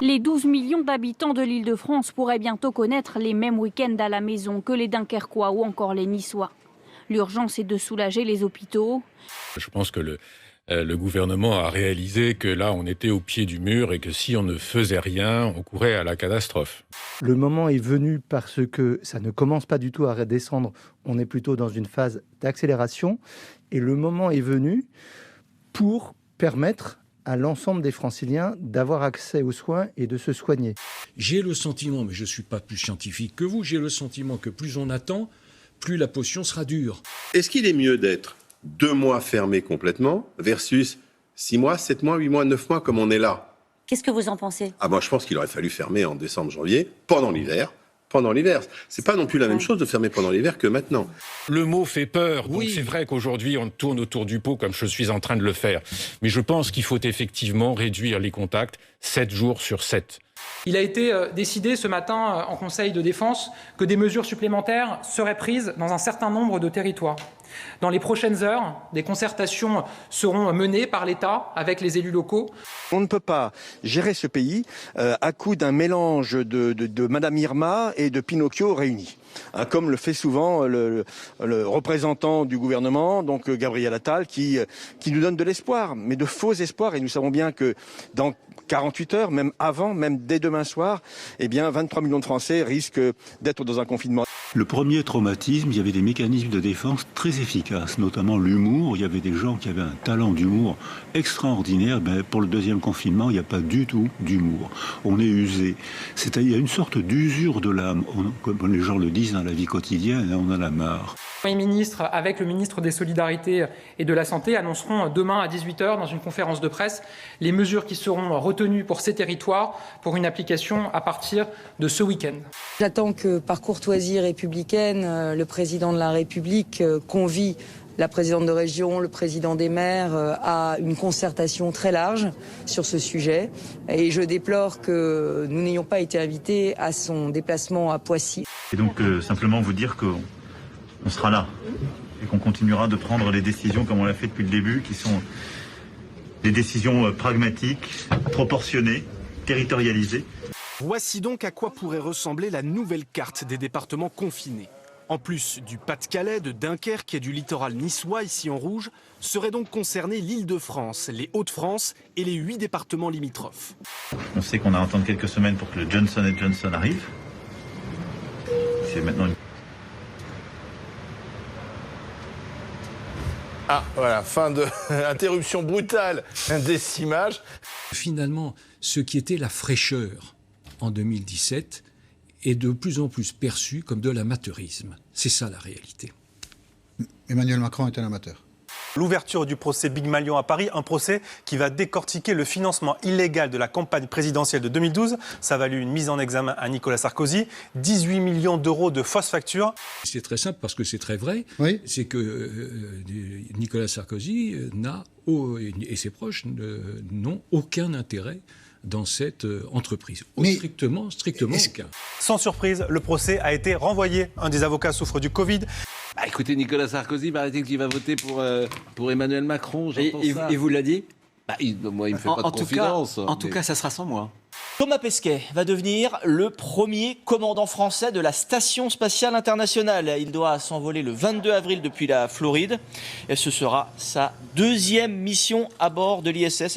Les 12 millions d'habitants de l'Île-de-France pourraient bientôt connaître les mêmes week-ends à la maison que les Dunkerquois ou encore les Niçois. L'urgence est de soulager les hôpitaux. Je pense que le gouvernement a réalisé que là, on était au pied du mur et que si on ne faisait rien, on courait à la catastrophe. Le moment est venu parce que ça ne commence pas du tout à redescendre. On est plutôt dans une phase d'accélération. Et le moment est venu pour permettre à l'ensemble des Franciliens d'avoir accès aux soins et de se soigner. J'ai le sentiment, mais je ne suis pas plus scientifique que vous, j'ai le sentiment que plus on attend, plus la potion sera dure. Est-ce qu'il est mieux d'être 2 mois fermé complètement versus 6 mois, 7 mois, 8 mois, 9 mois comme on est là? Qu'est-ce que vous en pensez? Je pense qu'il aurait fallu fermer en décembre, janvier, pendant l'hiver. C'est pas non plus la même chose de fermer pendant l'hiver que maintenant. Le mot fait peur, donc Oui. c'est vrai qu'aujourd'hui on tourne autour du pot comme je suis en train de le faire. Mais je pense qu'il faut effectivement réduire les contacts 7 jours sur 7. Il a été décidé ce matin en Conseil de défense que des mesures supplémentaires seraient prises dans un certain nombre de territoires. Dans les prochaines heures, des concertations seront menées par l'État avec les élus locaux. On ne peut pas gérer ce pays à coup d'un mélange de Madame Irma et de Pinocchio réunis. Comme le fait souvent le représentant du gouvernement, donc Gabriel Attal, qui nous donne de l'espoir, mais de faux espoirs. Et nous savons bien que dans 48 heures, même avant, même dès demain soir, 23 millions de Français risquent d'être dans un confinement. Le premier traumatisme, il y avait des mécanismes de défense très efficaces, notamment l'humour. Il y avait des gens qui avaient un talent d'humour extraordinaire. Pour le deuxième confinement, il n'y a pas du tout d'humour. On est usé. C'est-à-dire, il y a une sorte d'usure de l'âme. Comme les gens le disent dans la vie quotidienne, on en a marre. Les ministres, avec le ministre des Solidarités et de la Santé, annonceront demain à 18h dans une conférence de presse les mesures qui seront retenues pour ces territoires pour une application à partir de ce week-end. J'attends que, par courtoisie républicaine, le président de la République convie la présidente de région, le président des maires à une concertation très large sur ce sujet. Et je déplore que nous n'ayons pas été invités à son déplacement à Poissy. Et donc, simplement vous dire qu'on sera là et qu'on continuera de prendre les décisions comme on l'a fait depuis le début, qui sont des décisions pragmatiques, proportionnées, territorialisées. Voici donc à quoi pourrait ressembler la nouvelle carte des départements confinés. En plus du Pas-de-Calais, de Dunkerque et du littoral niçois, ici en rouge, seraient donc concernés l'Île-de-France, les Hauts-de-France et les 8 départements limitrophes. On sait qu'on a à attendre quelques semaines pour que le Johnson & Johnson arrive. C'est maintenant une... Voilà, fin de interruption brutale des images. Finalement, ce qui était la fraîcheur en 2017 est de plus en plus perçu comme de l'amateurisme. C'est ça la réalité. Emmanuel Macron est un amateur. L'ouverture du procès Big Malion à Paris, un procès qui va décortiquer le financement illégal de la campagne présidentielle de 2012. Ça a valu une mise en examen à Nicolas Sarkozy, 18 millions d'euros de fausses factures. C'est très simple parce que c'est très vrai. Oui. C'est que Nicolas Sarkozy et ses proches n'ont aucun intérêt dans cette entreprise. Strictement aucun. Sans surprise, le procès a été renvoyé. Un des avocats souffre du Covid. Écoutez, Nicolas Sarkozy, paraît-il qu'il va voter pour Emmanuel Macron. Et vous l'a dit? Moi, il me fait pas de confidence. En tout cas, ça sera sans moi. Thomas Pesquet va devenir le premier commandant français de la Station spatiale internationale. Il doit s'envoler le 22 avril depuis la Floride. Et ce sera sa 2e mission à bord de l'ISS.